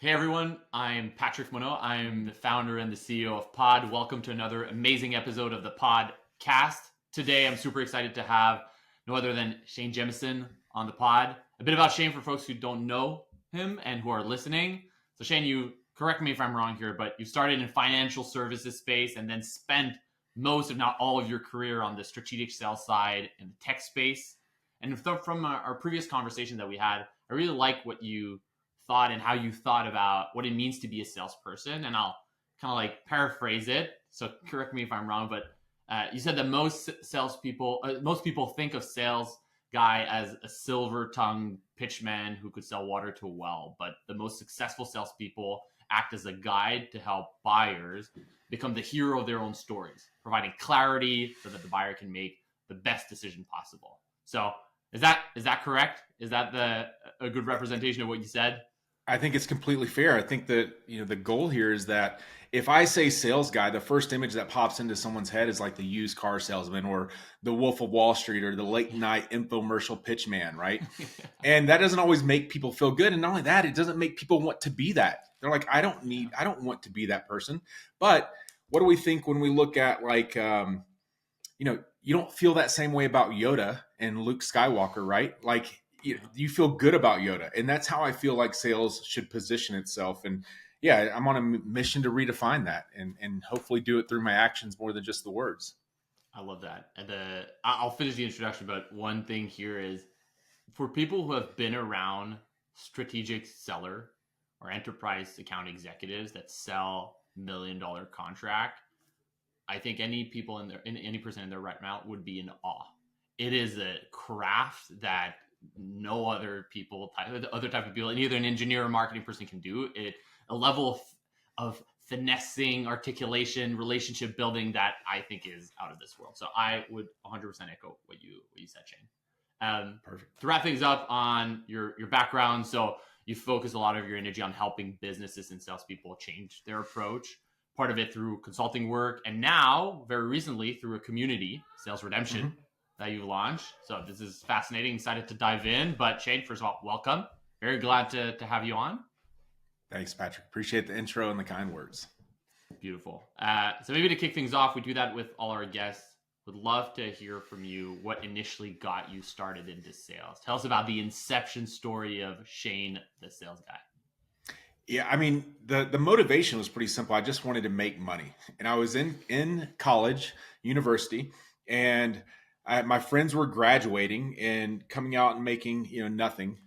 Hey everyone, I'm Patrick Monnot. I'm the founder and the CEO of Pod. Welcome to another amazing episode of the podcast. Today I'm super excited to have no other than Shane Jamison on the pod. A bit about Shane for folks who don't know him and who are listening. So Shane, you correct me if I'm wrong here, but you started in financial services space and then spent most, if not all, of your career on the strategic sales side in the tech space. And from our previous conversation that we had, I really like what you thought and how you thought about what it means to be a salesperson. And I'll kind of like paraphrase it. So correct me if I'm wrong, but you said that most people think of sales guy as a silver-tongued pitchman who could sell water to a well. But the most successful salespeople act as a guide to help buyers become the hero of their own stories, providing clarity so that the buyer can make the best decision possible. So is that correct? Is that a good representation of what you said? I think it's completely fair. I think that, the goal here is that if I say sales guy, the first image that pops into someone's head is like the used car salesman or the Wolf of Wall Street or the late night infomercial pitch man, right? And that doesn't always make people feel good. And not only that, it doesn't make people want to be that. They're like, I don't want to be that person. But what do we think when we look at like, you don't feel that same way about Yoda and Luke Skywalker, right? Like, you feel good about Yoda. And that's how I feel like sales should position itself. And yeah, I'm on a mission to redefine that and hopefully do it through my actions more than just the words. I love that. And I'll finish the introduction, but one thing here is for people who have been around strategic seller or enterprise account executives that sell $1 million contract, I think any person in their right mind would be in awe. It is a craft that no other type of people, and either an engineer or marketing person can do it. A level of finessing, articulation, relationship building that I think is out of this world. So I would 100% echo what you said, Shane. Perfect. To wrap things up on your background, so you focus a lot of your energy on helping businesses and salespeople change their approach. Part of it through consulting work, and now very recently through a community, Sales Redemption, that you launched. So this is fascinating. Excited to dive in. But Shane, first of all, welcome. Very glad to have you on. Thanks, Patrick. Appreciate the intro and the kind words. Beautiful. So maybe to kick things off, we do that with all our guests. Would love to hear from you what initially got you started into sales. Tell us about the inception story of Shane, the sales guy. Yeah, I mean, the motivation was pretty simple. I just wanted to make money. And I was in college, university, and my friends were graduating and coming out and making, nothing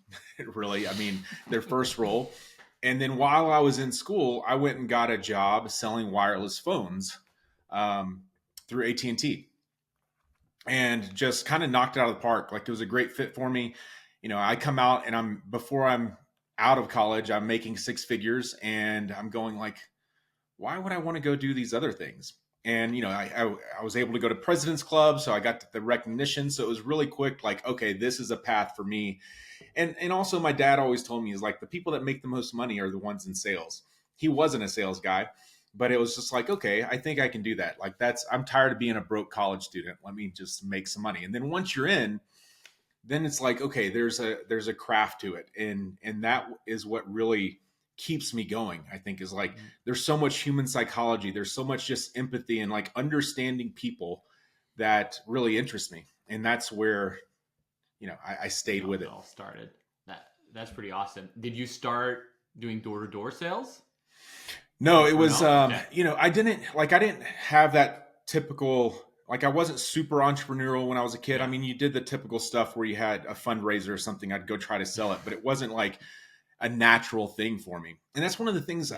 really. I mean, their first role. And then while I was in school, I went and got a job selling wireless phones through AT&T and just kind of knocked it out of the park. Like it was a great fit for me. I come out and before I'm out of college, I'm making six figures and I'm going like, why would I want to go do these other things? And, I was able to go to President's Club. So I got the recognition. So it was really quick. Like, okay, this is a path for me. And also my dad always told me is like the people that make the most money are the ones in sales. He wasn't a sales guy, but it was just like, okay, I think I can do that. Like I'm tired of being a broke college student. Let me just make some money. And then once you're in, then it's like, okay, there's a craft to it. And that is what really keeps me going, I think, is like, there's so much human psychology. There's so much just empathy and like understanding people that really interests me. And that's where, I stayed with it. All started. That's pretty awesome. Did you start doing door-to-door sales? No, it was, I didn't have that typical, like I wasn't super entrepreneurial when I was a kid. I mean, you did the typical stuff where you had a fundraiser or something, I'd go try to sell it, but it wasn't like a natural thing for me. And that's one of the things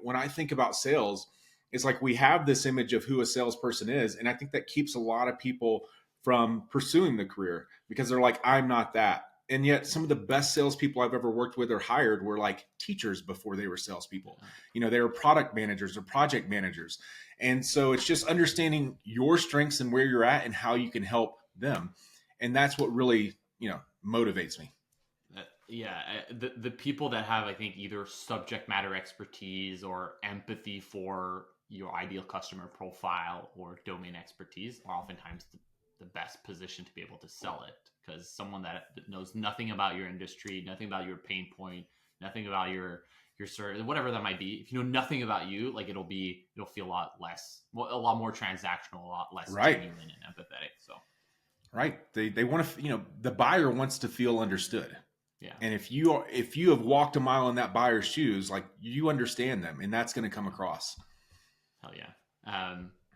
when I think about sales, it's like we have this image of who a salesperson is. And I think that keeps a lot of people from pursuing the career because they're like, I'm not that. And yet some of the best salespeople I've ever worked with or hired were like teachers before they were salespeople. They were product managers or project managers. And so it's just understanding your strengths and where you're at and how you can help them. And that's what really, motivates me. The people that have, I think, either subject matter expertise or empathy for your ideal customer profile or domain expertise are oftentimes the best position to be able to sell it, because someone that knows nothing about your industry, nothing about your pain point, nothing about your service, whatever that might be. If you know nothing about you, like it'll feel a lot less, a lot more transactional, a lot less Right. genuine and empathetic. So Right. They want to, the buyer wants to feel understood. yeah. And if you have walked a mile in that buyer's shoes, like you understand them, and that's going to come across. Hell yeah.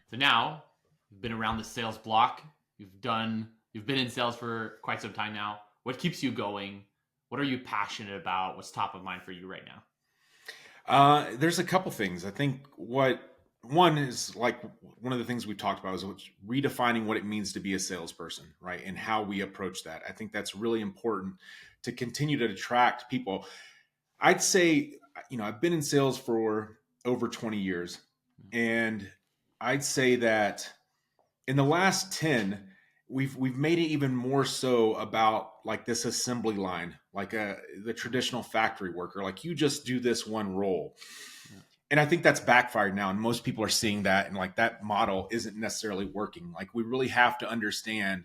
So now you've been around the sales block. You've been in sales for quite some time now. What keeps you going? What are you passionate about? What's top of mind for you right now? There's a couple things. I think one is like one of the things we talked about is redefining what it means to be a salesperson, right? And how we approach that. I think that's really important to continue to attract people. I'd say, I've been in sales for over 20 years, and I'd say that in the last 10, we've made it even more so about like this assembly line, like the traditional factory worker, like you just do this one role. Yeah. And I think that's backfired now, and most people are seeing that, and like that model isn't necessarily working. Like we really have to understand,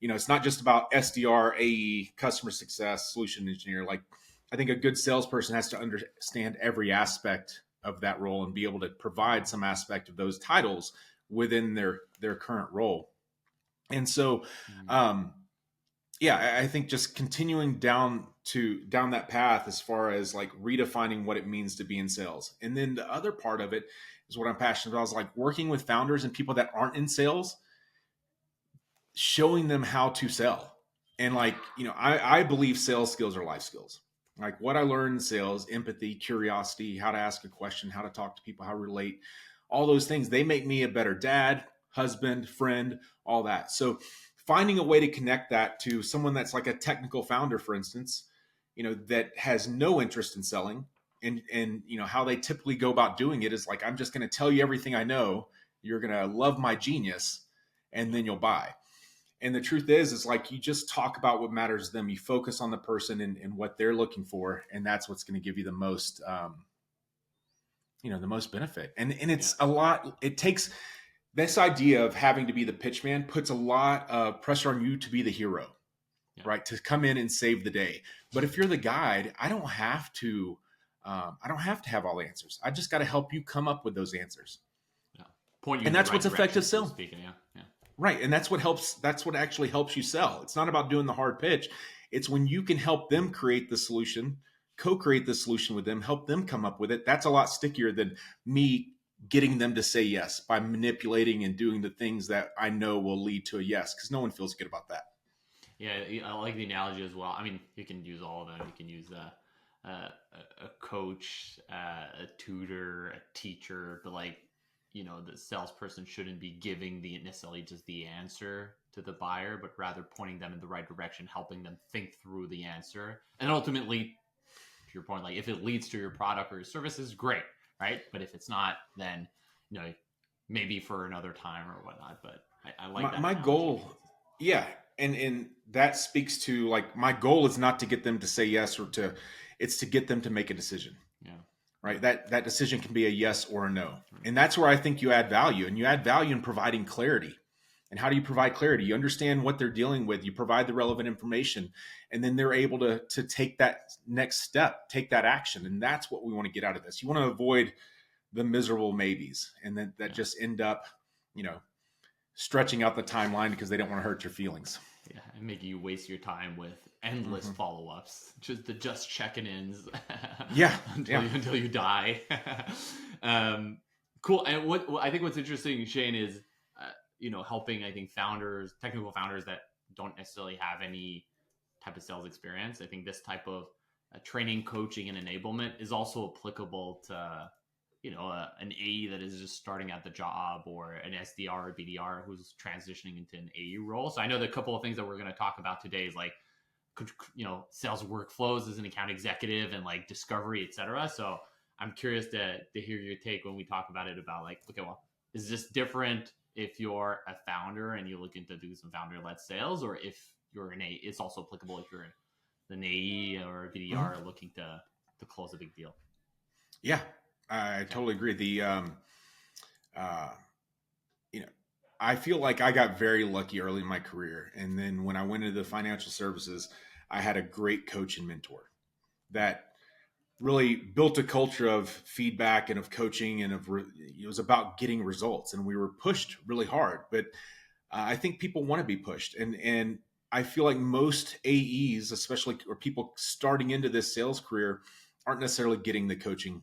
it's not just about SDR, AE, customer success, solution engineer. Like I think a good salesperson has to understand every aspect of that role and be able to provide some aspect of those titles within their current role. And so, I think just continuing down that path as far as like redefining what it means to be in sales. And then the other part of it is what I'm passionate about, is like working with founders and people that aren't in sales, showing them how to sell. And like, I believe sales skills are life skills. Like what I learned in sales, empathy, curiosity, how to ask a question, how to talk to people, how to relate, all those things, they make me a better dad, husband, friend, all that. So finding a way to connect that to someone that's like a technical founder, for instance, that has no interest in selling, and how they typically go about doing it is like, I'm just going to tell you everything I know. You're going to love my genius, and then you'll buy. And the truth is like, you just talk about what matters to them. You focus on the person and what they're looking for. And that's what's going to give you the most, the most benefit. And it's a lot, it takes this idea of having to be the pitch man, puts a lot of pressure on you to be the hero, right? To come in and save the day. But if you're the guide, I don't have to have all the answers. I just got to help you come up with those answers. Yeah. Point you and that's what's effective selling. Yeah. Right. And that's what actually helps you sell. It's not about doing the hard pitch. It's when you can help them create the solution, co-create the solution with them, help them come up with it. That's a lot stickier than me getting them to say yes by manipulating and doing the things that I know will lead to a yes, because no one feels good about that. Yeah. I like the analogy as well. I mean, you can use all of them. You can use a coach, a tutor, a teacher, but like, the salesperson shouldn't be giving necessarily just the answer to the buyer, but rather pointing them in the right direction, helping them think through the answer. And ultimately, to your point, like if it leads to your product or your services, great, right? But if it's not, then, maybe for another time or whatnot. But I like that. My goal. Yeah. And that speaks to like, my goal is not to get them to say yes it's to get them to make a decision. Yeah. Right. That decision can be a yes or a no. And that's where I think you add value, and you add value in providing clarity. And how do you provide clarity? You understand what they're dealing with. You provide the relevant information, and then they're able to take that next step, take that action. And that's what we want to get out of this. You want to avoid the miserable maybes, and then that just end up, stretching out the timeline because they don't want to hurt your feelings. Yeah, and making you waste your time with endless follow-ups, just checking ins. until you die. Cool. And what I think what's interesting, Shane, is helping, I think, technical founders that don't necessarily have any type of sales experience. I think this type of training, coaching, and enablement is also applicable to an AE that is just starting out the job, or an SDR or BDR who's transitioning into an AE role. So I know the couple of things that we're going to talk about today is like, sales workflows as an account executive and like discovery, et cetera. So I'm curious to hear your take when we talk about it, about like, okay, well, is this different if you're a founder and you're looking to do some founder-led sales, or if you're an AE, it's also applicable if you're an AE or a BDR looking to close a big deal? Yeah. I totally agree. I feel like I got very lucky early in my career. And then when I went into the financial services, I had a great coach and mentor that really built a culture of feedback and of coaching and it was about getting results, and we were pushed really hard. But I think people want to be pushed, and I feel like most AEs, especially or people starting into this sales career, aren't necessarily getting the coaching.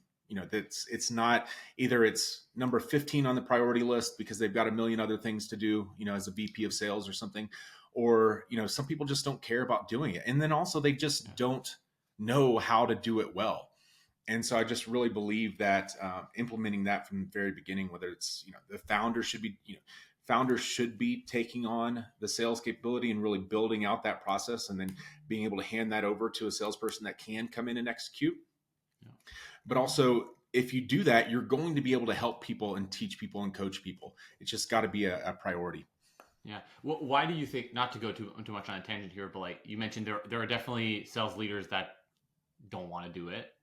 That's it's not either it's number 15 on the priority list because they've got a million other things to do, as a VP of sales or something, or some people just don't care about doing it, and then also they just don't know how to do it well. And so I just really believe that implementing that from the very beginning, whether it's the founder should be founders should be taking on the sales capability and really building out that process, and then being able to hand that over to a salesperson that can come in and execute. Yeah. But also, if you do that, you're going to be able to help people and teach people and coach people. It's just got to be a priority. Yeah. Well, why do you think, not to go too much on a tangent here, but like you mentioned, there are definitely sales leaders that don't want to do it.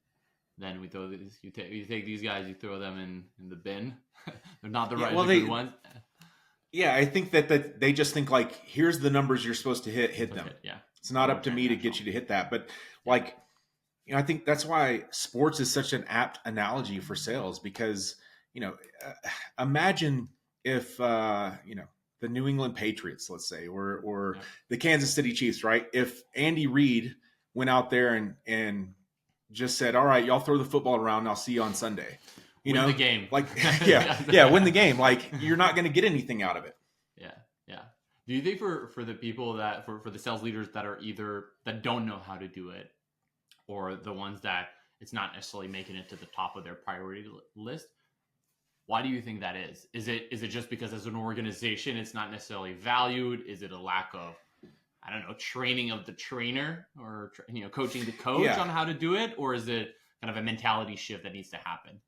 Then we throw these, you take these guys, you throw them in the bin. They're not the good ones. Yeah, I think that they just think like, here's the numbers you're supposed to hit them. Yeah. It's not up to me to get you to hit that. But like, I think that's why sports is such an apt analogy for sales, because, imagine if, the New England Patriots, let's say, or the Kansas City Chiefs, right? If Andy Reid went out there and just said, all right, y'all throw the football around and I'll see you on Sunday. Win the game. Like, win the game. Like, you're not going to get anything out of it. Yeah. Do you think for the people that, for the sales leaders that are either, that don't know how to do it, or the ones that it's not necessarily making it to the top of their priority list, why do you think that is? Is it just because as an organization, it's not necessarily valued? Is it a lack of, I don't know, training of the trainer, or coaching the coach on how to do it? Or is it kind of a mentality shift that needs to happen?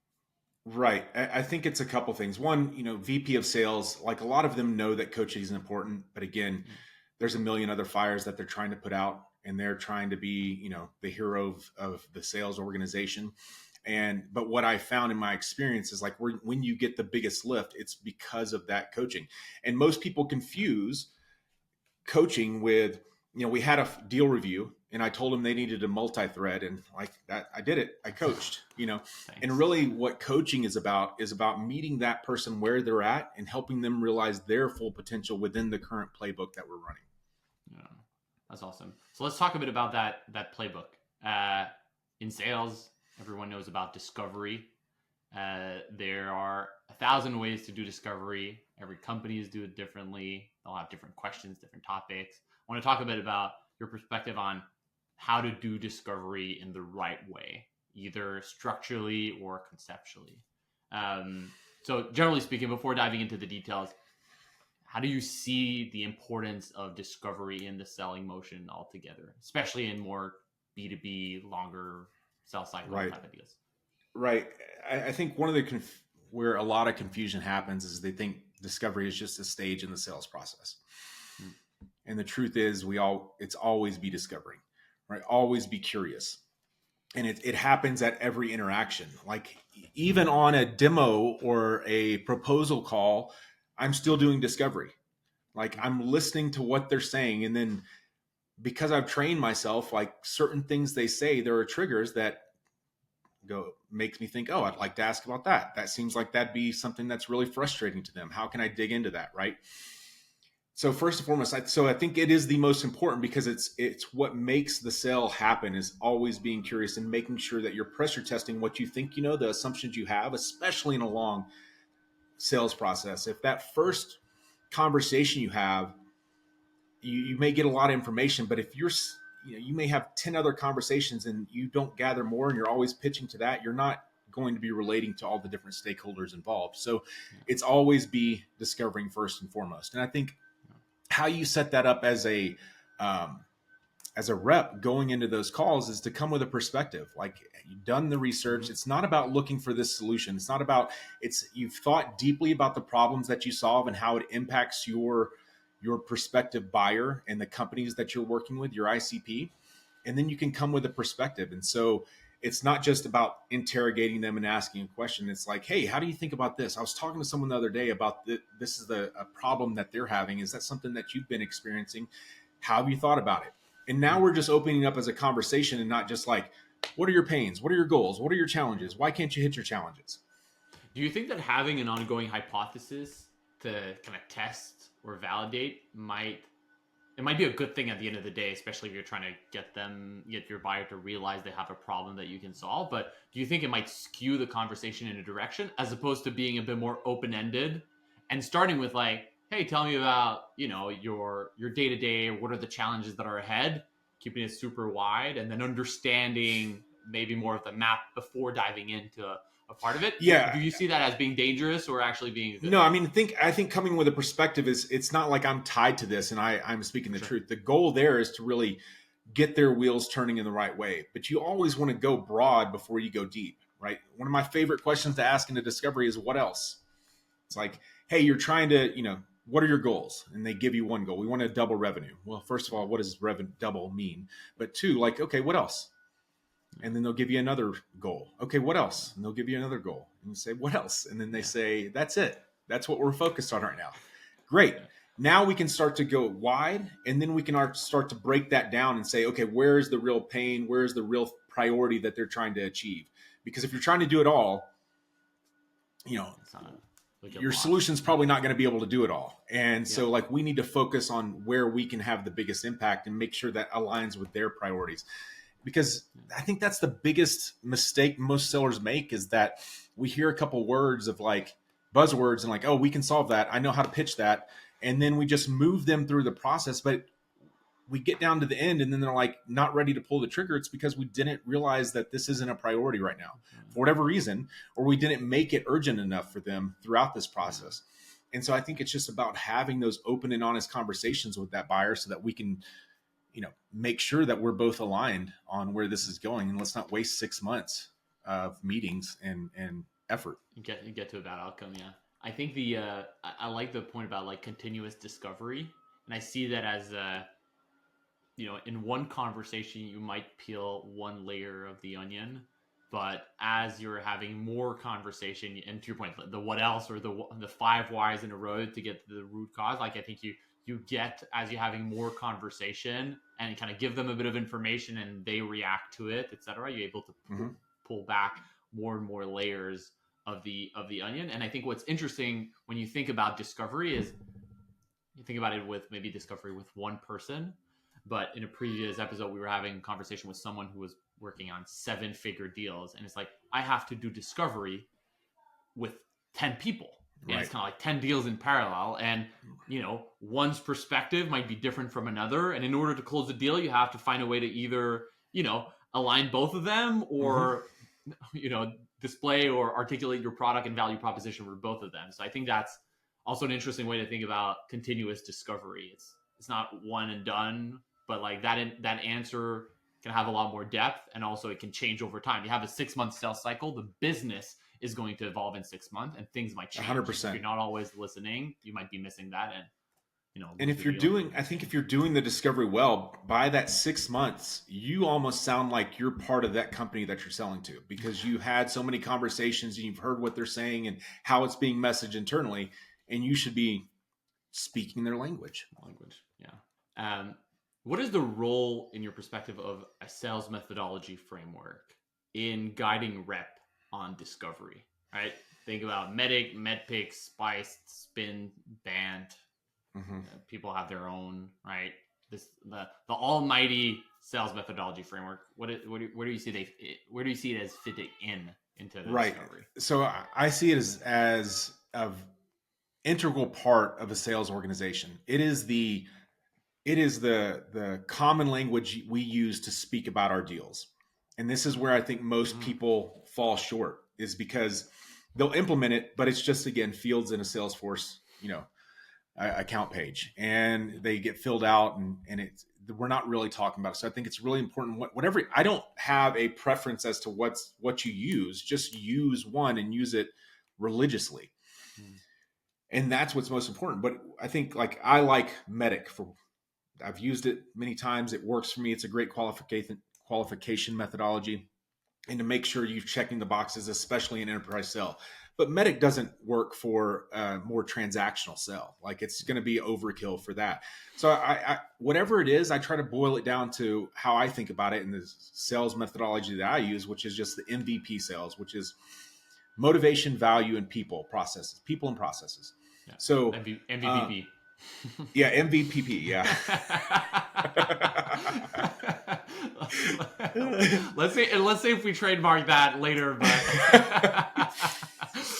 Right. I think it's a couple things. One, VP of sales, like a lot of them know that coaching is important, but again, there's a million other fires that they're trying to put out, and they're trying to be, the hero of the sales organization. But what I found in my experience is like, when you get the biggest lift, it's because of that coaching. And most people confuse coaching with, we had a deal review and I told them they needed a multi-thread, and like that, I did it. I coached, and really what coaching is about meeting that person where they're at and helping them realize their full potential within the current playbook that we're running. Yeah, that's awesome. So let's talk a bit about that playbook. In sales, everyone knows about discovery. There are 1,000 ways to do discovery. Every company is do it differently. They'll have different questions, different topics. I want to talk a bit about your perspective on how to do discovery in the right way, either structurally or conceptually. So generally speaking, before diving into the details, how do you see the importance of discovery in the selling motion altogether, especially in more B2B, longer sales cycle type of deals? Right. I think one of the where a lot of confusion happens is they think discovery is just a stage in the sales process. And the truth is it's always be discovering, right? Always be curious. And it happens at every interaction. Like even on a demo or a proposal call, I'm still doing discovery. Like I'm listening to what they're saying. And then because I've trained myself, like certain things they say, there are triggers that makes me think, oh, I'd like to ask about that. That seems like that'd be something that's really frustrating to them. How can I dig into that? Right. So first and foremost, I think it is the most important, because it's what makes the sale happen, is always being curious and making sure that you're pressure testing what you think, the assumptions you have, especially in a long sales process. If that first conversation you have, you may get a lot of information, but if you may have 10 other conversations and you don't gather more and you're always pitching to that, you're not going to be relating to all the different stakeholders involved. So it's always be discovering first and foremost. And I think how you set that up as a rep going into those calls is to come with a perspective. Like you've done the research. It's not about looking for this solution. It's not about, you've thought deeply about the problems that you solve and how it impacts your prospective buyer and the companies that you're working with, your ICP. And then you can come with a perspective. And so it's not just about interrogating them and asking a question. It's like, hey, how do you think about this? I was talking to someone the other day about this is a problem that they're having. Is that something that you've been experiencing? How have you thought about it? And now we're just opening up as a conversation and not just like, What are your pains? What are your goals? What are your challenges? Why can't you hit your challenges? Do you think that having an ongoing hypothesis to kind of test or validate might be a good thing at the end of the day, especially if you're trying to get your buyer to realize they have a problem that you can solve. But do you think it might skew the conversation in a direction as opposed to being a bit more open-ended and starting with like, hey, tell me about, your day-to-day, what are the challenges that are ahead, keeping it super wide, and then understanding maybe more of the map before diving into a part of it. Yeah. Do you see that as being dangerous or actually being a good No, thing? I mean, I think coming with a perspective is, it's not like I'm tied to this and I'm speaking the truth. The goal there is to really get their wheels turning in the right way. But you always want to go broad before you go deep, right? One of my favorite questions to ask in a discovery is, what else? It's like, hey, you're trying to, what are your goals? And they give you one goal. We want to double revenue. Well, first of all, what does double mean? But two, like, okay, what else? And then they'll give you another goal. Okay, what else? And they'll give you another goal. And you say, what else? And then they say, that's it. That's what we're focused on right now. Great. Now we can start to go wide, and then we can start to break that down and say, okay, where's the real pain? Where's the real priority that they're trying to achieve? Because if you're trying to do it all, your solution's probably not going to be able to do it all. And so like, we need to focus on where we can have the biggest impact and make sure that aligns with their priorities. Because I think that's the biggest mistake most sellers make, is that we hear a couple words of like buzzwords and like, oh, we can solve that. I know how to pitch that. And then we just move them through the process. But we get down to the end and then they're like not ready to pull the trigger. It's because we didn't realize that this isn't a priority right now for whatever reason, or we didn't make it urgent enough for them throughout this process. And so I think it's just about having those open and honest conversations with that buyer so that we can make sure that we're both aligned on where this is going, and let's not waste 6 months of meetings and effort. You get to a bad outcome. Yeah. I think I like the point about like continuous discovery. And I see that as, in one conversation, you might peel one layer of the onion, but as you're having more conversation, and to your point, the what else, or the 5 whys in a row to get to the root cause, like I think you get, as you're having more conversation and kind of give them a bit of information and they react to it, etc., you're able to pull back more and more layers of the onion. And I think what's interesting when you think about discovery is you think about it with maybe discovery with one person, but in a previous episode, we were having a conversation with someone who was working on 7-figure deals. And it's like, I have to do discovery with 10 people. And it's kind of like 10 deals in parallel. And, one's perspective might be different from another. And in order to close the deal, you have to find a way to either, align both of them or, display or articulate your product and value proposition for both of them. So I think that's also an interesting way to think about continuous discovery. It's not one and done, but like that answer can have a lot more depth, and also it can change over time. You have a 6-month sales cycle. The business is going to evolve in 6 months, and things might change. 100%. If you're not always listening, you might be missing that. And and if you're doing the discovery well, by that 6 months, you almost sound like you're part of that company that you're selling to, because you had so many conversations and you've heard what they're saying and how it's being messaged internally, and you should be speaking their language. Yeah. What is the role, in your perspective, of a sales methodology framework in guiding rep on discovery? Right? Think about Medic, MedPix, Spice, Spin, Band. People have their own, right? The almighty sales methodology framework. Where do you see it as fitting into the discovery? So I see it as an integral part of a sales organization. It is the common language we use to speak about our deals. And this is where I think most people fall short, is because they'll implement it, but it's just, again, fields in a Salesforce, account page, and they get filled out, and we're not really talking about it. So I think it's really important. Whatever, I don't have a preference as to what you use. Just use one and use it religiously. And that's what's most important. But I think I like Medic I've used it many times. It works for me. It's a great qualification methodology. and to make sure you're checking the boxes, especially in enterprise sale. But Medic doesn't work for a more transactional sell. Like it's going to be overkill for that. So I whatever it is, I try to boil it down to how I think about it in the sales methodology that I use, which is just the MVP sales, which is motivation, value, and people and processes. Yeah. So MVPP. Yeah, MVPP. Yeah. let's say if we trademark that later,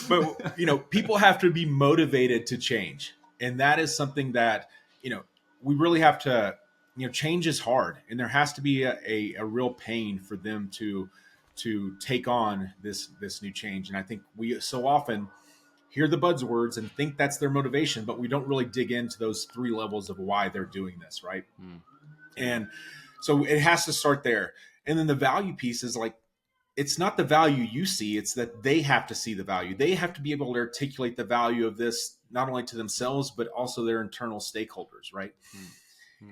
but people have to be motivated to change, and that is something that we really have to. Change is hard, and there has to be a real pain for them to take on this new change. And I think we so often hear the buzzwords and think that's their motivation, but we don't really dig into those 3 levels of why they're doing this, right? And so it has to start there. And then the value piece is like, it's not the value you see, it's that they have to see the value. They have to be able to articulate the value of this, not only to themselves, but also their internal stakeholders, right?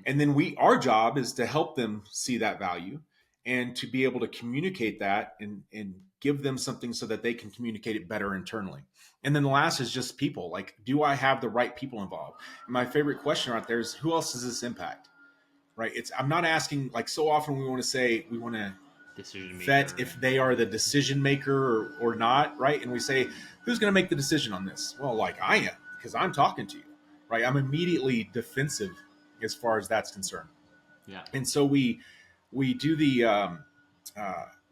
And then our job is to help them see that value and to be able to communicate that and give them something so that they can communicate it better internally. And then the last is just people. Like, do I have the right people involved? And my favorite question out there is, who else does this impact? Right? I'm not asking, like, so often we want to vet if they are the decision maker or not, right? And we say, who's going to make the decision on this? Well, like I am, because I'm talking to you, right? I'm immediately defensive as far as that's concerned. Yeah. And so we do the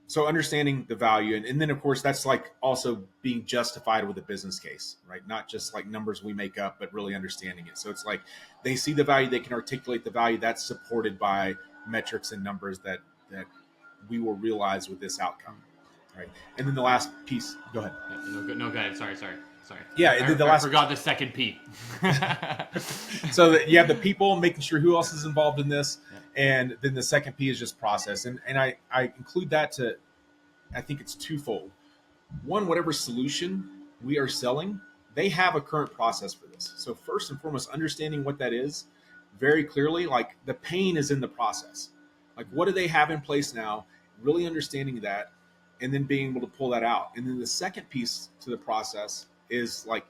so understanding the value, and then of course that's like also being justified with a business case, right? Not just like numbers we make up, but really understanding it. So it's like they see the value, they can articulate the value that's supported by metrics and numbers that we will realize with this outcome, right? And then the last piece, go ahead. No, go ahead. Sorry. Yeah, I forgot the second P. So that you have the people, making sure who else is involved in this, and then the second P is just process. And I include that to, I think it's twofold. One, whatever solution we are selling, they have a current process for this. So first and foremost, understanding what that is very clearly, like the pain is in the process. Like, what do they have in place now? Really understanding that, and then being able to pull that out. And then the second piece to the process is like,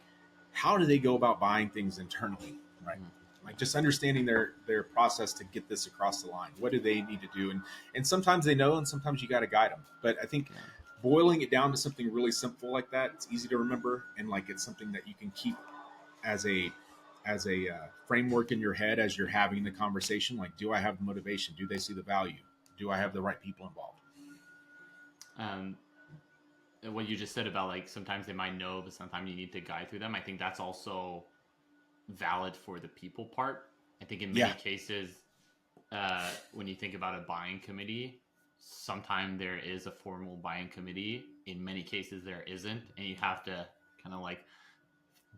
how do they go about buying things internally, right? Like just understanding their process to get this across the line. What do they need to do? And sometimes they know, and sometimes you got to guide them. But I think boiling it down to something really simple like that, it's easy to remember, and like it's something that you can keep as a framework in your head as you're having the conversation. Like, do I have the motivation? Do they see the value? Do I have the right people involved? What you just said about like sometimes they might know, but sometimes you need to guide through them. I think that's also valid for the people part. I think in many cases, when you think about a buying committee, sometimes there is a formal buying committee. In many cases, there isn't, and you have to kind of like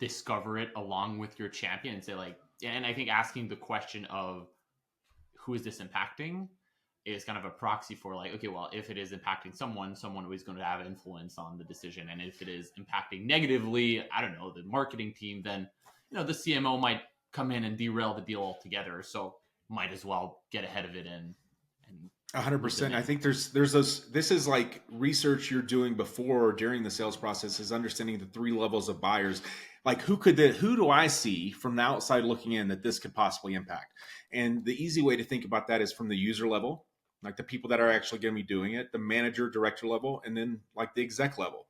discover it along with your champion and say like, and I think asking the question of who is this impacting is kind of a proxy for like, okay, well, if it is impacting someone is going to have influence on the decision. And if it is impacting negatively, I don't know, the marketing team, then, the CMO might come in and derail the deal altogether. So might as well get ahead of it and 100%. I think there's those, this is like research you're doing before or during the sales process, is understanding the 3 levels of buyers. Like who do I see from the outside looking in that this could possibly impact? And the easy way to think about that is from the user level, like the people that are actually going to be doing it, the manager, director level, and then like the exec level.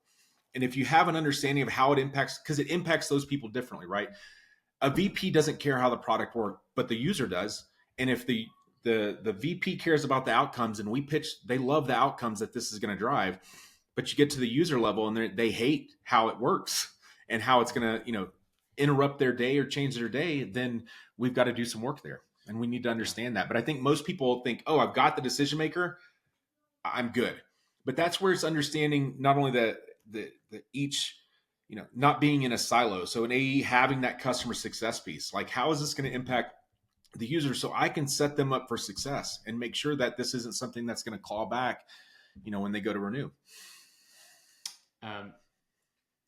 And if you have an understanding of how it impacts, because it impacts those people differently, right? A VP doesn't care how the product works, but the user does. And if the VP cares about the outcomes, and we pitch, they love the outcomes that this is going to drive, but you get to the user level and they hate how it works and how it's going to, interrupt their day or change their day, then we've got to do some work there. And we need to understand that. But I think most people think, oh, I've got the decision maker, I'm good. But that's where it's understanding not only the each, not being in a silo. So an AE having that customer success piece, like how is this going to impact the user so I can set them up for success and make sure that this isn't something that's going to claw back, when they go to renew.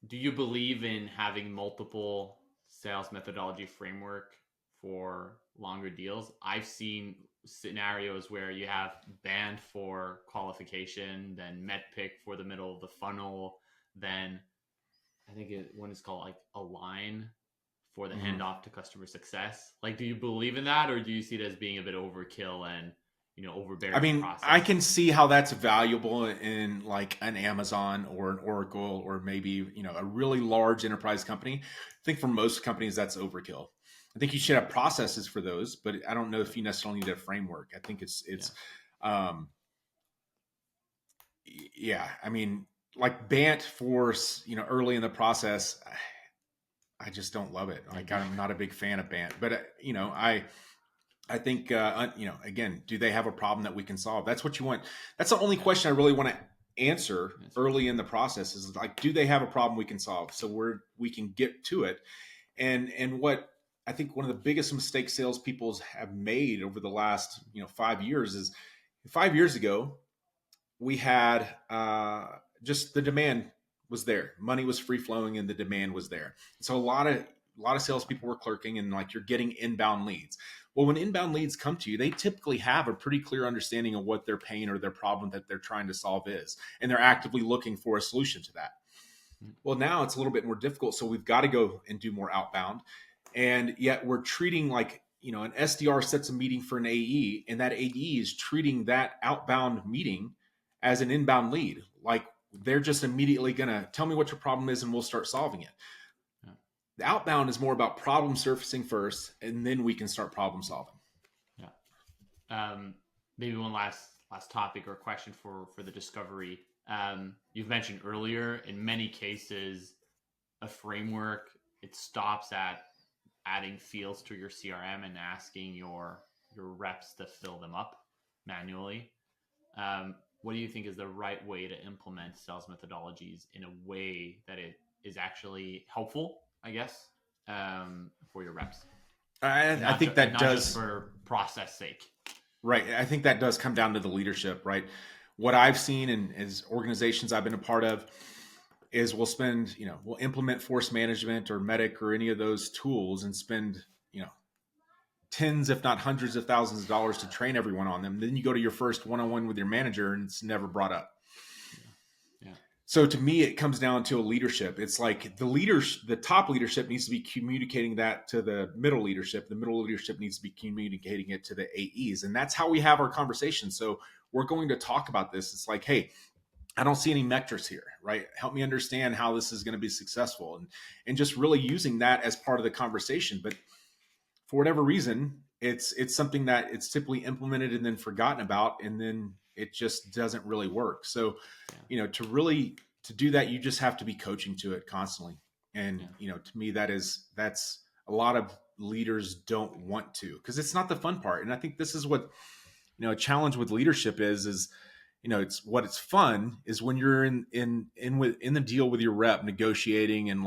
Do you believe in having multiple sales methodology framework for longer deals? I've seen scenarios where you have band for qualification, then MEDPIC for the middle of the funnel, then I think one is called like Align for the handoff to customer success. Like, do you believe in that, or do you see it as being a bit overkill and overbearing I mean, process? I can see how that's valuable in like an Amazon or an Oracle or maybe, a really large enterprise company. I think for most companies, that's overkill. I think you should have processes for those, but I don't know if you necessarily need a framework. I think yeah. I mean, like BANT for, early in the process, I just don't love it. Like, I'm not a big fan of BANT, but I think, again, do they have a problem that we can solve? That's what you want. That's the only question I really want to answer early in the process is like, do they have a problem we can solve? So we can get to it. And what I think one of the biggest mistakes salespeople have made over the last, 5 years is 5 years ago, we had just the demand was there. Money was free flowing and the demand was there. So a lot of salespeople were clerking and like you're getting inbound leads. Well, when inbound leads come to you, they typically have a pretty clear understanding of what their pain or their problem that they're trying to solve is. And they're actively looking for a solution to that. Well, now it's a little bit more difficult. So we've got to go and do more outbound. And yet we're treating like, an SDR sets a meeting for an AE and that AE is treating that outbound meeting as an inbound lead. Like they're just immediately going to tell me what your problem is and we'll start solving it. The outbound is more about problem surfacing first, and then we can start problem solving. Yeah. Maybe one last topic or question for the discovery. You've mentioned earlier, in many cases, a framework, it stops at adding fields to your CRM and asking your reps to fill them up manually. What do you think is the right way to implement sales methodologies in a way that it is actually helpful, I guess, for your reps? I think that not does just for process sake. Right. I think that does come down to the leadership, right? What I've seen in as organizations I've been a part of is we'll implement force management or medic or any of those tools and spend, tens, if not hundreds of thousands of dollars to train everyone on them. Then you go to your first one-on-one with your manager and it's never brought up. Yeah. So to me, it comes down to a leadership. It's like the top leadership needs to be communicating that to the middle leadership. The middle leadership needs to be communicating it to the AEs. And that's how we have our conversation. So we're going to talk about this. It's like, hey, I don't see any metrics here, right? Help me understand how this is going to be successful and just really using that as part of the conversation. But for whatever reason, it's something that it's typically implemented and then forgotten about. And then it just doesn't really work. So, to do that, you just have to be coaching to it constantly. And, to me, that's a lot of leaders don't want to, because it's not the fun part. And I think this is what, a challenge with leadership is, it's fun is when you're in the deal with your rep negotiating and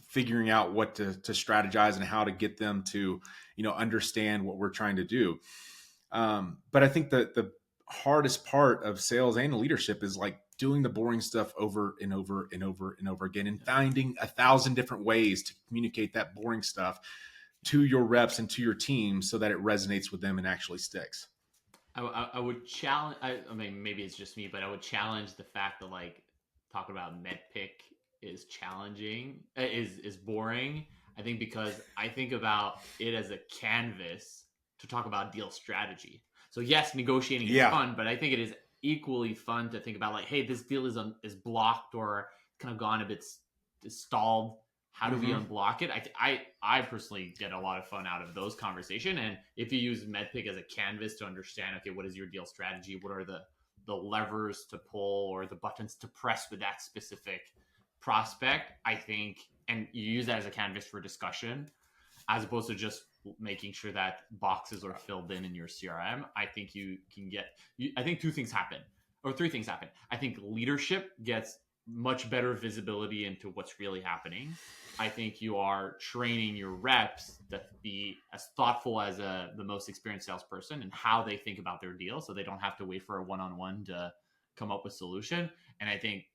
figuring out what to strategize and how to get them to, understand what we're trying to do. But I think that the hardest part of sales and leadership is like doing the boring stuff over and over and over and over again and finding 1,000 different ways to communicate that boring stuff to your reps and to your team so that it resonates with them and actually sticks. I would challenge, I mean, maybe it's just me, but I would challenge the fact that talking about MEDPIC is challenging, is boring. I think because I think about it as a canvas to talk about deal strategy. So yes, negotiating is fun, but I think it is equally fun to think about hey, this deal is blocked or kind of gone a bit stalled. How do we unblock it? I personally get a lot of fun out of those conversations. And if you use MEDPIC as a canvas to understand, okay, what is your deal strategy? What are the levers to pull or the buttons to press with that specific prospect? I think, and you use that as a canvas for discussion, as opposed to just making sure that boxes are filled in your CRM. I think you can I think three things happen. I think leadership gets much better visibility into what's really happening. I think you are training your reps to be as thoughtful as the most experienced salesperson and how they think about their deal, so they don't have to wait for a one-on-one to come up with a solution. And I think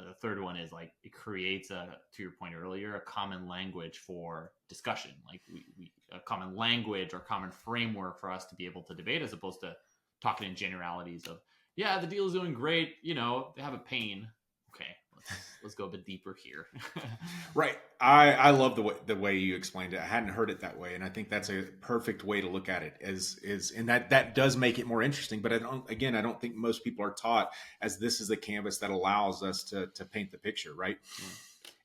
the third one is like it creates to your point earlier, a common language for discussion. Like we a common language or common framework for us to be able to debate, as opposed to talking in generalities of, yeah, the deal is doing great. They have a pain. Okay, let's go a bit deeper here. Right. I love the way you explained it. I hadn't heard it that way, and I think that's a perfect way to look at it. And that does make it more interesting. But I don't think most people are taught as this is the canvas that allows us to paint the picture, right?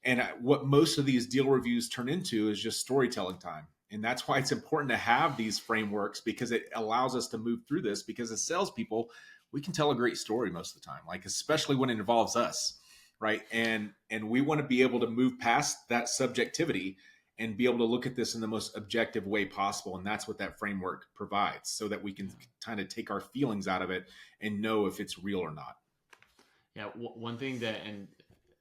And what most of these deal reviews turn into is just storytelling time. And that's why it's important to have these frameworks, because it allows us to move through this. Because as salespeople, we can tell a great story most of the time, like especially when it involves us. Right. And we want to be able to move past that subjectivity and be able to look at this in the most objective way possible. And that's what that framework provides, so that we can kind of take our feelings out of it and know if it's real or not. Yeah. One thing that, and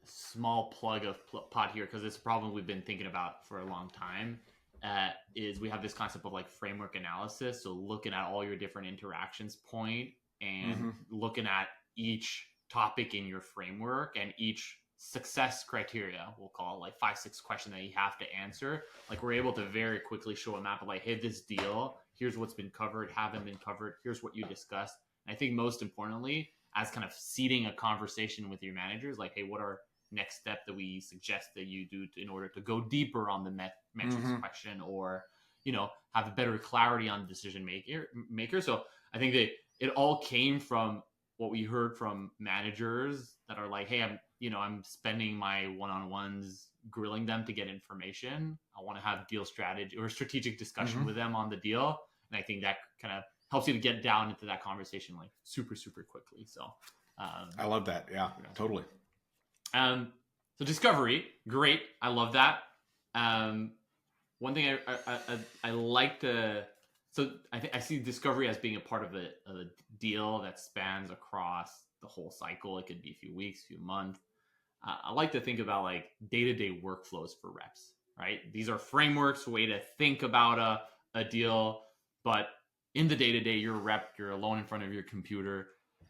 small plug of Pod here, because it's a problem we've been thinking about for a long time, is we have this concept of like framework analysis. So looking at all your different interactions point and looking at each topic in your framework and each success criteria, we'll call it, like 5-6 questions that you have to answer. Like we're able to very quickly show a map of like, hey, this deal, here's what's been covered, haven't been covered, here's what you discussed. And I think most importantly, as kind of seeding a conversation with your managers, like, hey, what are next steps that we suggest that you do in order to go deeper on the metrics question, or have a better clarity on the decision maker. So I think that it all came from what we heard from managers that are like, hey, I'm spending my one-on-ones grilling them to get information. I want to have deal strategy or strategic discussion with them on the deal. And I think that kind of helps you to get down into that conversation like super, super quickly. So I love that. Yeah, totally. So discovery, great. I love that. One thing I like to, so I see discovery as being a part of a deal that spans across the whole cycle. It could be a few weeks, few months. I like to think about like day-to-day workflows for reps, right? These are frameworks, way to think about a deal, but in the day-to-day, you're a rep, you're alone in front of your computer,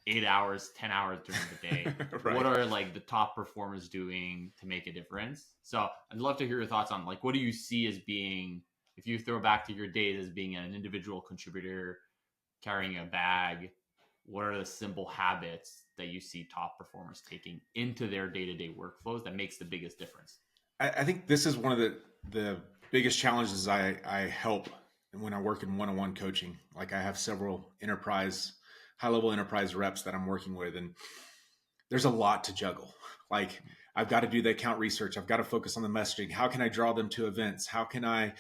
8 hours, 10 hours during the day. Right. What are like the top performers doing to make a difference? So I'd love to hear your thoughts on like, what do you see as being, if you throw back to your days as being an individual contributor carrying a bag, what are the simple habits that you see top performers taking into their day-to-day workflows that makes the biggest difference? I think this is one of the biggest challenges I help when I work in one-on-one coaching. Like I have several high-level enterprise reps that I'm working with, and there's a lot to juggle. Like I've got to do the account research. I've got to focus on the messaging. How can I draw them to events? How can I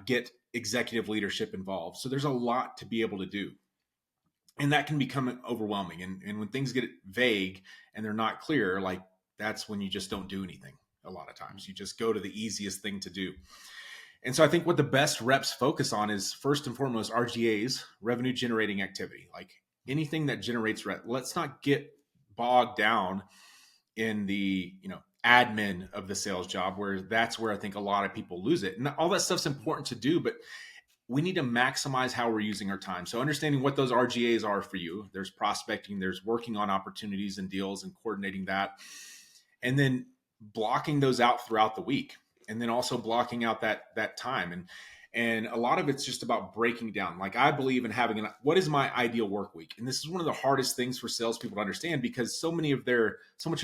get executive leadership involved? So there's a lot to be able to do. And that can become overwhelming. And when things get vague and they're not clear, like that's when you just don't do anything. A lot of times you just go to the easiest thing to do. And so I think what the best reps focus on is first and foremost RGAs, revenue generating activity, like anything that generates Let's not get bogged down in the, admin of the sales job, where that's where I think a lot of people lose it. And all that stuff's important to do, but we need to maximize how we're using our time. So understanding what those RGAs are for you, there's prospecting, there's working on opportunities and deals and coordinating that. And then blocking those out throughout the week. And then also blocking out that time. And a lot of it's just about breaking down. Like I believe in having what is my ideal work week? And this is one of the hardest things for salespeople to understand, because so much of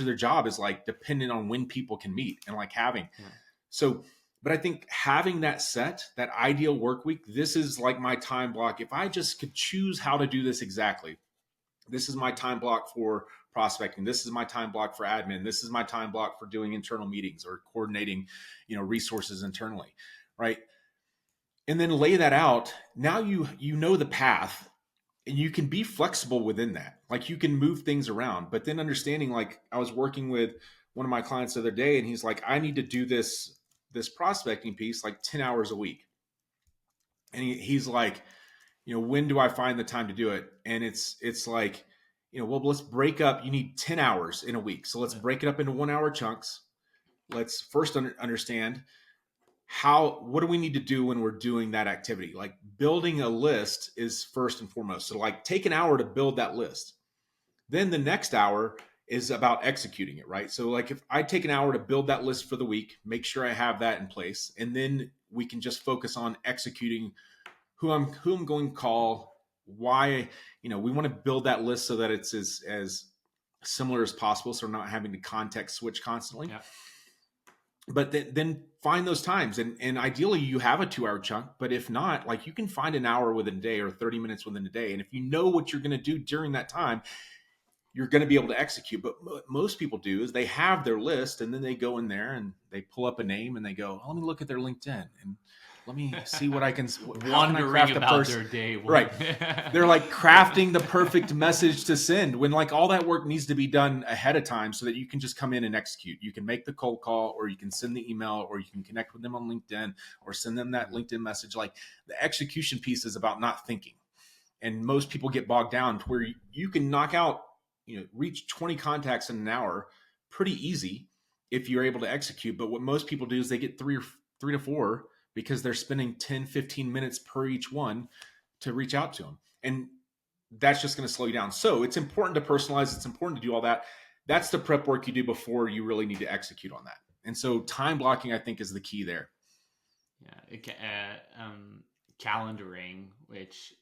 their job is like dependent on when people can meet and like having. So, but I think having that ideal work week, this is like my time block. If I just could choose how to do this exactly, this is my time block for prospecting. This is my time block for admin. This is my time block for doing internal meetings or coordinating, resources internally, right? And then lay that out. Now you know the path, and you can be flexible within that. Like you can move things around, but then understanding, like I was working with one of my clients the other day, and he's like, I need to do this prospecting piece like 10 hours a week. And he's like, when do I find the time to do it? And it's like, well, let's break up. You need 10 hours in a week. So let's break it up into 1 hour chunks. Let's first understand what do we need to do when we're doing that activity? Like building a list is first and foremost. So like take an hour to build that list. Then the next hour is about executing it, right? So like if I take an hour to build that list for the week, make sure I have that in place, and then we can just focus on executing who I'm going to call, why, we want to build that list so that it's as similar as possible. So we're not having to context switch constantly. Yeah. But then find those times, and ideally you have a 2-hour chunk, but if not, like you can find an hour within a day or 30 minutes within a day. And if you know what you're going to do during that time, you're going to be able to execute. But what most people do is they have their list, and then they go in there and they pull up a name and they go, oh, let me look at their LinkedIn and let me see what I can wondering about their day. Right. They're like crafting the perfect message to send when like all that work needs to be done ahead of time so that you can just come in and execute. You can make the cold call, or you can send the email, or you can connect with them on LinkedIn or send them that LinkedIn message. Like the execution piece is about not thinking. And most people get bogged down to where you can knock out, reach 20 contacts in an hour pretty easy if you're able to execute. But what most people do is they get three to four because they're spending 10, 15 minutes per each one to reach out to them. And that's just going to slow you down. So it's important to personalize. It's important to do all that. That's the prep work you do before you really need to execute on that. And so time blocking, I think, is the key there. Yeah. Calendaring, which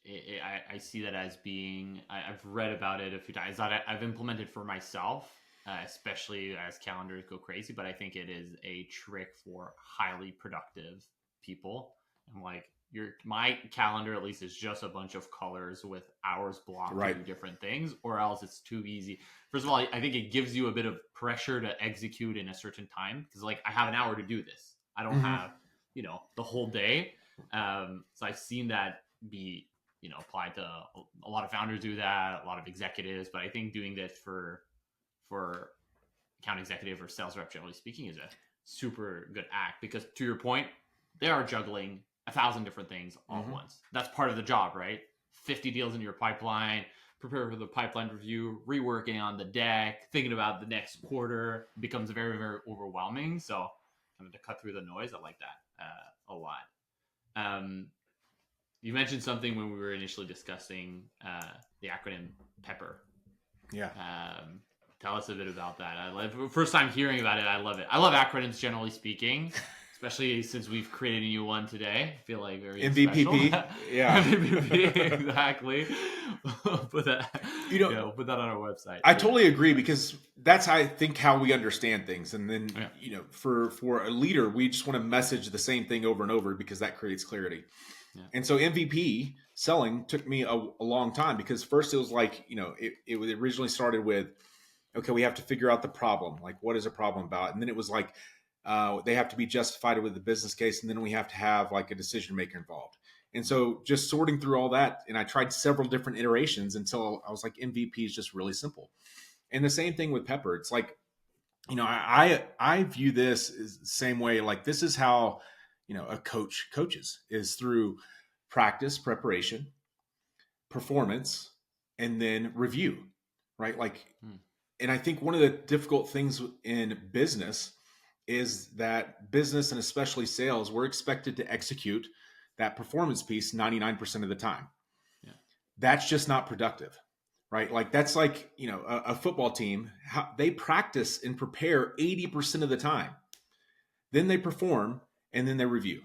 I see that as being, I've read about it a few times that I've implemented for myself, especially as calendars go crazy. But I think it is a trick for highly productive people. And like my calendar at least is just a bunch of colors with hours blocked to do different things, or else it's too easy. First of all, I think it gives you a bit of pressure to execute in a certain time, because like I have an hour to do this. I don't have, the whole day. So I've seen that be, applied to a lot of founders do that, a lot of executives, but I think doing this for account executive or sales rep, generally speaking, is a super good act, because to your point, they are juggling 1,000 different things all at once. That's part of the job, right? 50 deals in your pipeline, prepare for the pipeline review, reworking on the deck, thinking about the next quarter becomes very, very overwhelming. So kind of to cut through the noise, I like that a lot. You mentioned something when we were initially discussing the acronym PEPPER. Yeah. Tell us a bit about that. First time hearing about it, I love it. I love acronyms, generally speaking, especially since we've created a new one today. I feel like very MVPP. Special. Yeah. MVPP, exactly. Put that on our website. I totally agree, because that's, I think, how we understand things. And then, for a leader, we just want to message the same thing over and over, because that creates clarity. Yeah. And so MVP selling took me a long time, because first it was like, it originally started with, okay, we have to figure out the problem. Like, what is a problem about? And then it was like, they have to be justified with the business case. And then we have to have like a decision maker involved. And so just sorting through all that, and I tried several different iterations until I was like, MVP is just really simple. And the same thing with Pepper. It's like, I view this as the same way. Like, this is how, a coach coaches, is through practice, preparation, performance, and then review, right? Like, and I think one of the difficult things in business is that business, and especially sales, we're expected to execute that performance piece 99% of the time. Yeah. That's just not productive, right? Like, that's like, a football team, they practice and prepare 80% of the time. Then they perform, and then they review.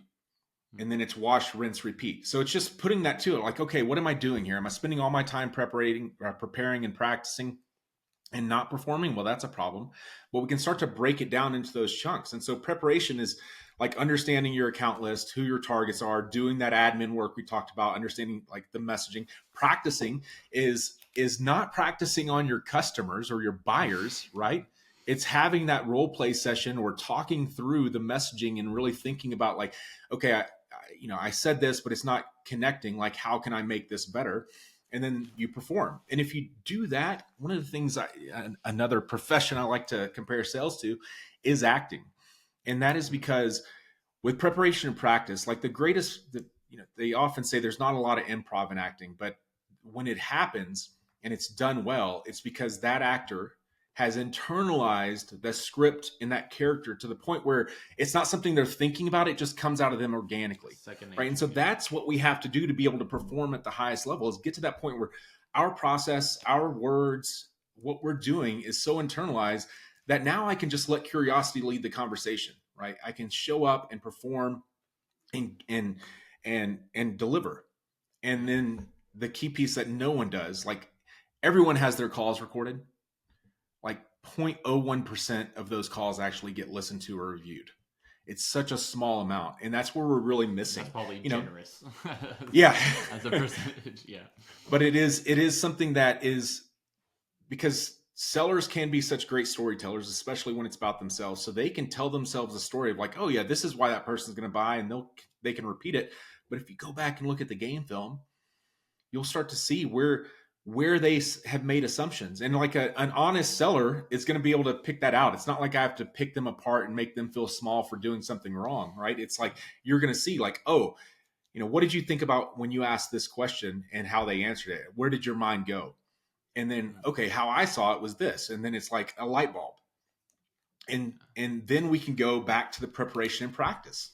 And then it's wash, rinse, repeat. So it's just putting that to it. Like, okay, what am I doing here? Am I spending all my time preparing and practicing and not performing? Well, that's a problem. But we can start to break it down into those chunks. And so preparation is like understanding your account list, who your targets are, doing that admin work we talked about, understanding like the messaging. Practicing is not practicing on your customers or your buyers, right? It's having that role play session or talking through the messaging and really thinking about like, okay, I said this, but it's not connecting. Like, how can I make this better? And then you perform. And if you do that, one of the things another profession I like to compare sales to is acting. And that is because with preparation and practice, like they often say there's not a lot of improv in acting, but when it happens and it's done well, it's because that actor has internalized the script in that character to the point where it's not something they're thinking about. It just comes out of them organically. Right. And so that's what we have to do to be able to perform at the highest level, is get to that point where our process, our words, what we're doing is so internalized that now I can just let curiosity lead the conversation, right? I can show up and perform and deliver. And then the key piece that no one does, like everyone has their calls recorded, like 0.01% of those calls actually get listened to or reviewed. It's such a small amount, and that's where we're really missing. That's probably generous. Yeah, as a percentage. Yeah, but it is something that is, because sellers can be such great storytellers, especially when it's about themselves. So they can tell themselves a story of like, oh yeah, this is why that person's going to buy, and they can repeat it. But if you go back and look at the game film, you'll start to see where they have made assumptions. And like an honest seller is going to be able to pick that out. It's not like I have to pick them apart and make them feel small for doing something wrong, right? It's like you're going to see like, oh, what did you think about when you asked this question and how they answered it? Where did your mind go? And then, okay, how I saw it was this. And then it's like a light bulb. And then we can go back to the preparation and practice.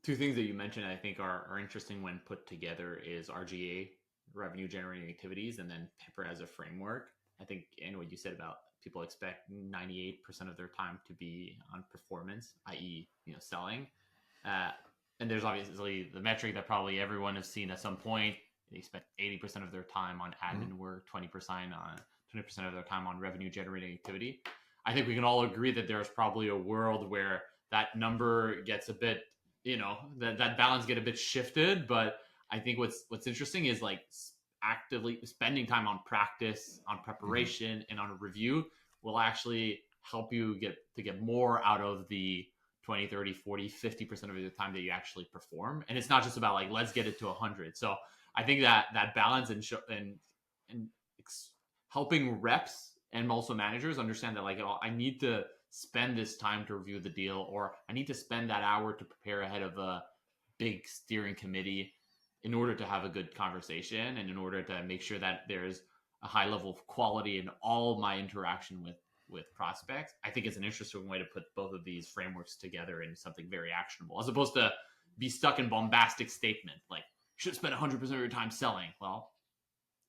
Two things that you mentioned I think are interesting when put together is RGA, revenue generating activities, and then Pepper as a framework. I think, and what you said about people expect 98% of their time to be on performance, i.e., selling. And there's obviously the metric that probably everyone has seen at some point. They expect 80% of their time on admin work, 20% of their time on revenue generating activity. I think we can all agree that there's probably a world where that number gets a bit, that balance get a bit shifted. But I think what's interesting is like actively spending time on practice, on preparation, and on review will actually help you get more out of the 20, 30, 40, 50% of the time that you actually perform. And it's not just about like, let's get it to 100. So I think that balance and helping reps and also managers understand that like, I need to spend this time to review the deal, or I need to spend that hour to prepare ahead of a big steering committee in order to have a good conversation and in order to make sure that there's a high level of quality in all my interaction with prospects. I think it's an interesting way to put both of these frameworks together in something very actionable, as opposed to be stuck in bombastic statement like, you should spend 100% of your time selling. Well,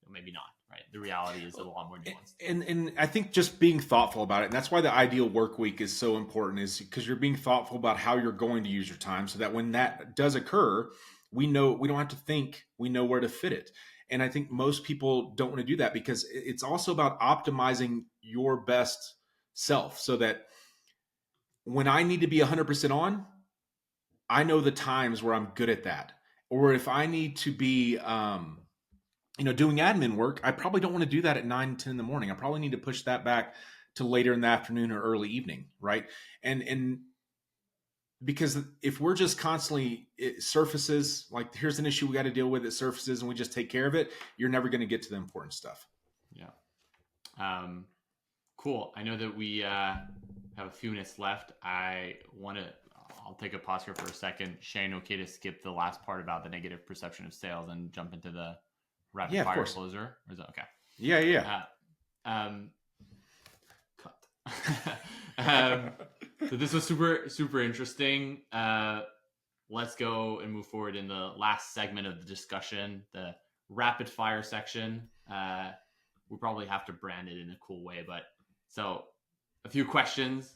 maybe not, right? The reality is a lot more nuanced. And I think just being thoughtful about it, and that's why the ideal work week is so important, is because you're being thoughtful about how you're going to use your time, so that when that does occur, we know we don't have to think, we know where to fit it. And I think most people don't want to do that, because it's also about optimizing your best self, so that when I need to be 100% on, I know the times where I'm good at that. Or if I need to be, doing admin work, I probably don't want to do that at 9, 10 in the morning. I probably need to push that back to later in the afternoon or early evening, right? And because if we're just constantly, it surfaces, like here's an issue we got to deal with, it surfaces, and we just take care of it, you're never going to get to the important stuff. Yeah. Cool. I know that we have a few minutes left. I'll take a pause here for a second. Shane, okay to skip the last part about the negative perception of sales and jump into the rapid fire closer? Or is that okay? Yeah. Cut. So this was super, super interesting. Let's go and move forward in the last segment of the discussion, the rapid fire section. We probably have to brand it in a cool way, but so a few questions.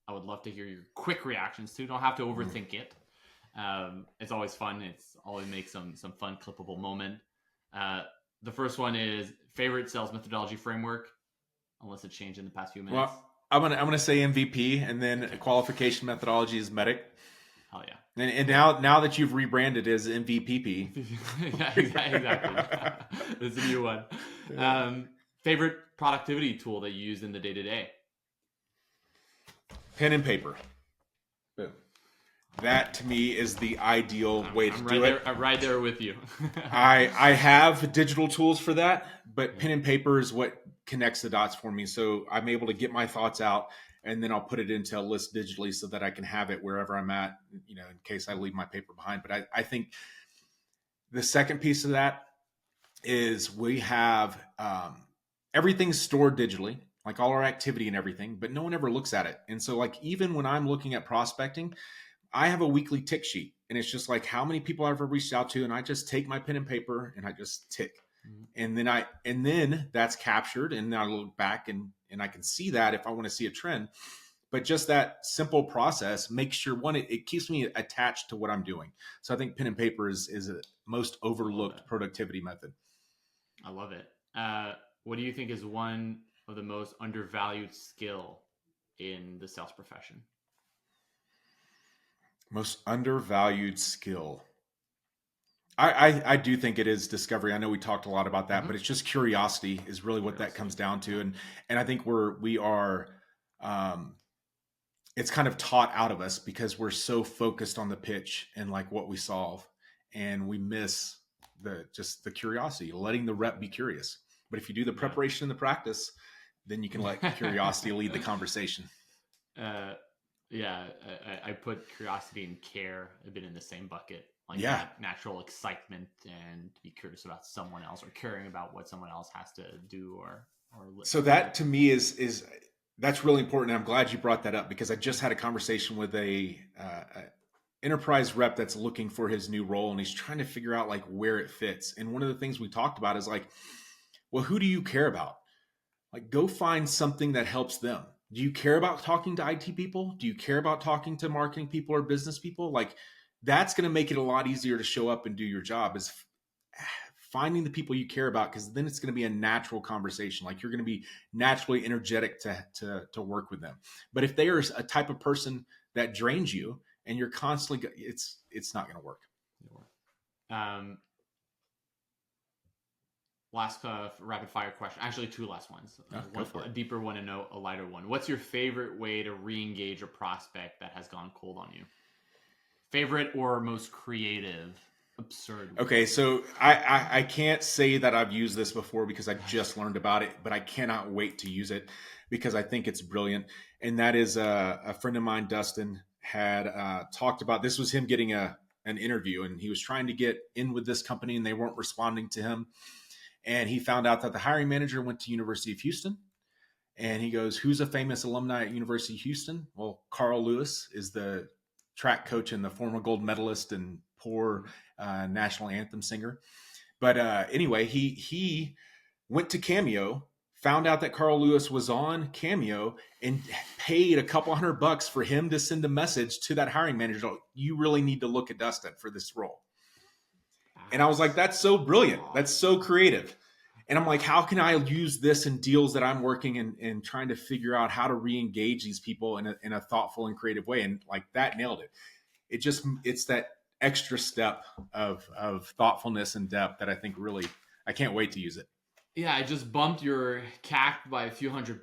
I would love to hear your quick reactions too. Don't have to overthink it. It's always fun. It's always makes some fun clippable moment. The first one is favorite sales methodology framework, unless it's changed in the past few minutes. Well, I'm gonna say MVP, and then qualification methodology is MEDDIC. Oh yeah. And now that you've rebranded as MVPP. Yeah, exactly. This is a new one. Favorite productivity tool that you use in the day-to-day? Pen and paper. Boom. That to me is the ideal way to do it. I'm right there with you. I have digital tools for that, but pen and paper is what connects the dots for me. So I'm able to get my thoughts out, and then I'll put it into a list digitally so that I can have it wherever I'm at, in case I leave my paper behind. But I think the second piece of that is we have everything's stored digitally, like all our activity and everything, but no one ever looks at it. And so like, even when I'm looking at prospecting, I have a weekly tick sheet, and it's just like how many people I've ever reached out to. And I just take my pen and paper and I just tick. And then that's captured, and I look back and I can see that if I want to see a trend. But just that simple process makes sure, one, it keeps me attached to what I'm doing. So I think pen and paper is a most overlooked productivity method. I love it. What do you think is one of the most undervalued skill in the sales profession? Most undervalued skill. I do think it is discovery. I know we talked a lot about that, but it's just curiosity is really what that comes down to. And I think we are, it's kind of taught out of us because we're so focused on the pitch and like what we solve, and we miss the curiosity, letting the rep be curious. But if you do the preparation and the practice, then you can let curiosity lead the conversation. I put curiosity and care a bit in the same bucket. Like that natural excitement and to be curious about someone else or caring about what someone else has to do or listen. So that to me is that's really important. And I'm glad you brought that up because I just had a conversation with a enterprise rep that's looking for his new role, and he's trying to figure out like where it fits. And one of the things we talked about is like, well, who do you care about? Like, go find something that helps them. Do you care about talking to IT people? Do you care about talking to marketing people or business people? Like, that's going to make it a lot easier to show up and do your job, is finding the people you care about, because then it's going to be a natural conversation. Like, you're going to be naturally energetic to work with them. But if they are a type of person that drains you and you're constantly, it's not going to work. Last rapid fire question. Actually, two last ones. A deeper one and a lighter one. What's your favorite way to re-engage a prospect that has gone cold on you? Favorite or most creative, absurd way? Okay, so I can't say that I've used this before because I just learned about it, but I cannot wait to use it because I think it's brilliant. And that is a friend of mine, Dustin, had talked about. This was him getting an interview, and he was trying to get in with this company, and they weren't responding to him. And he found out that the hiring manager went to University of Houston. And he goes, who's a famous alumni at University of Houston? Well, Carl Lewis is the track coach and the former gold medalist and poor national anthem singer. But anyway, he went to Cameo, found out that Carl Lewis was on Cameo, and paid a couple $100 for him to send a message to that hiring manager. You really need to look at Dustin for this role. And I was like, that's so brilliant. That's so creative. And I'm like, how can I use this in deals that I'm working and trying to figure out how to re-engage these people in a thoughtful and creative way? And like, that nailed it. It's that extra step of thoughtfulness and depth that I think really, I can't wait to use it. Yeah, I just bumped your CAC by a few $100,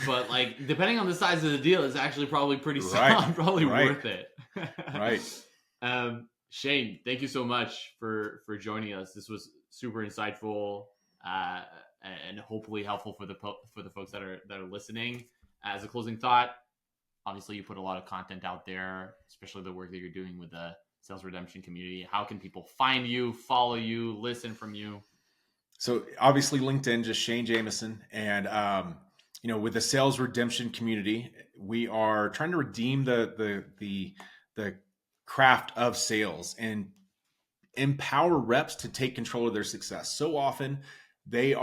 but like, depending on the size of the deal, it's actually probably pretty solid, probably worth it. Right. Shane, thank you so much for joining us. This was super insightful and hopefully helpful for the folks that are listening. As a closing thought, obviously you put a lot of content out there, especially the work that you're doing with the sales redemption community. How can people find you, follow you, listen from you? So obviously LinkedIn, just Shane Jamison, and with the sales redemption community, we are trying to redeem the craft of sales and empower reps to take control of their success. So often they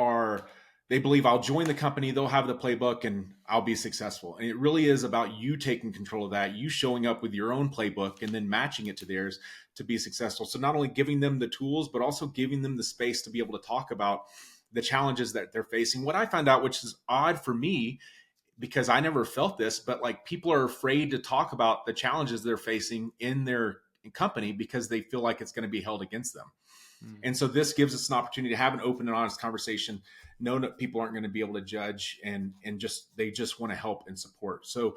believe, I'll join the company, they'll have the playbook, and I'll be successful. And it really is about you taking control of that, you showing up with your own playbook and then matching it to theirs to be successful. So not only giving them the tools, but also giving them the space to be able to talk about the challenges that they're facing. What I found out, which is odd for me, because I never felt this, but like, people are afraid to talk about the challenges they're facing in their company because they feel like it's going to be held against them. And so this gives us an opportunity to have an open and honest conversation, know that people aren't going to be able to judge and they just want to help and support. So,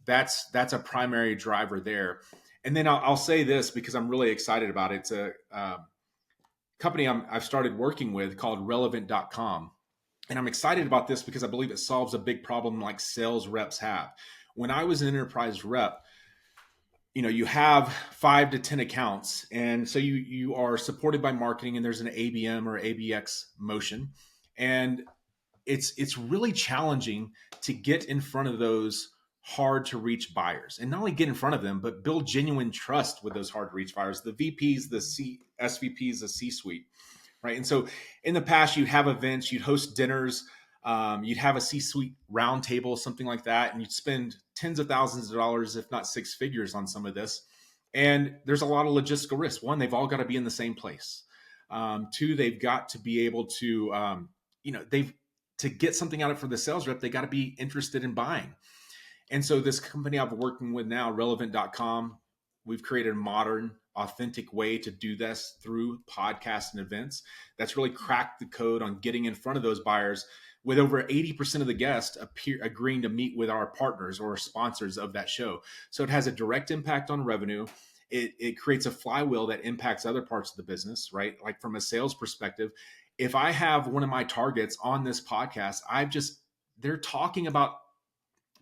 that's a primary driver there. And then I'll say this because I'm really excited about it. It's a company I've started working with called RELVNT.com. And I'm excited about this because I believe it solves a big problem like sales reps have. When I was an enterprise rep, you have 5 to 10 accounts. And so you are supported by marketing, and there's an ABM or ABX motion. And it's really challenging to get in front of those hard to reach buyers, and not only get in front of them, but build genuine trust with those hard to reach buyers, the VPs, the SVPs, the C-suite. right? And so in the past, you'd have events, you'd host dinners, you'd have a C-suite roundtable, something like that, and you'd spend tens of thousands of dollars, if not six figures, on some of this. And there's a lot of logistical risk. One, they've all got to be in the same place. Two, they've got to be able to, to get something out of it for the sales rep, they got to be interested in buying. And so this company I'm working with now, RELVNT.com, we've created a modern, authentic way to do this through podcasts and events. That's really cracked the code on getting in front of those buyers, with over 80% of the guests agreeing to meet with our partners or sponsors of that show. So it has a direct impact on revenue. It creates a flywheel that impacts other parts of the business, right? Like from a sales perspective, if I have one of my targets on this podcast, they're talking about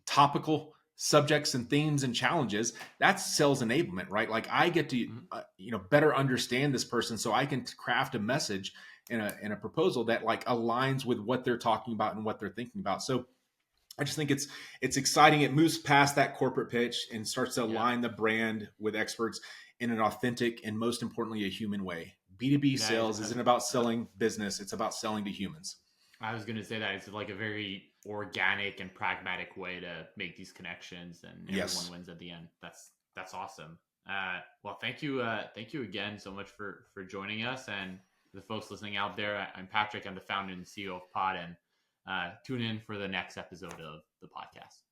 topical subjects and themes and challenges. That's sales enablement, right? Like I get to better understand this person so I can craft a message in a proposal that like aligns with what they're talking about and what they're thinking about. So I just think it's exciting. It moves past that corporate pitch and starts to align the brand with experts in an authentic and, most importantly, a human way. B2B sales isn't about selling business. It's about selling to humans. I was going to say that it's like a very organic and pragmatic way to make these connections, and everyone wins at the end. That's awesome. Well, thank you again so much for joining us, and the folks listening out there. I'm Patrick. I'm the founder and CEO of Pod, and tune in for the next episode of the podcast.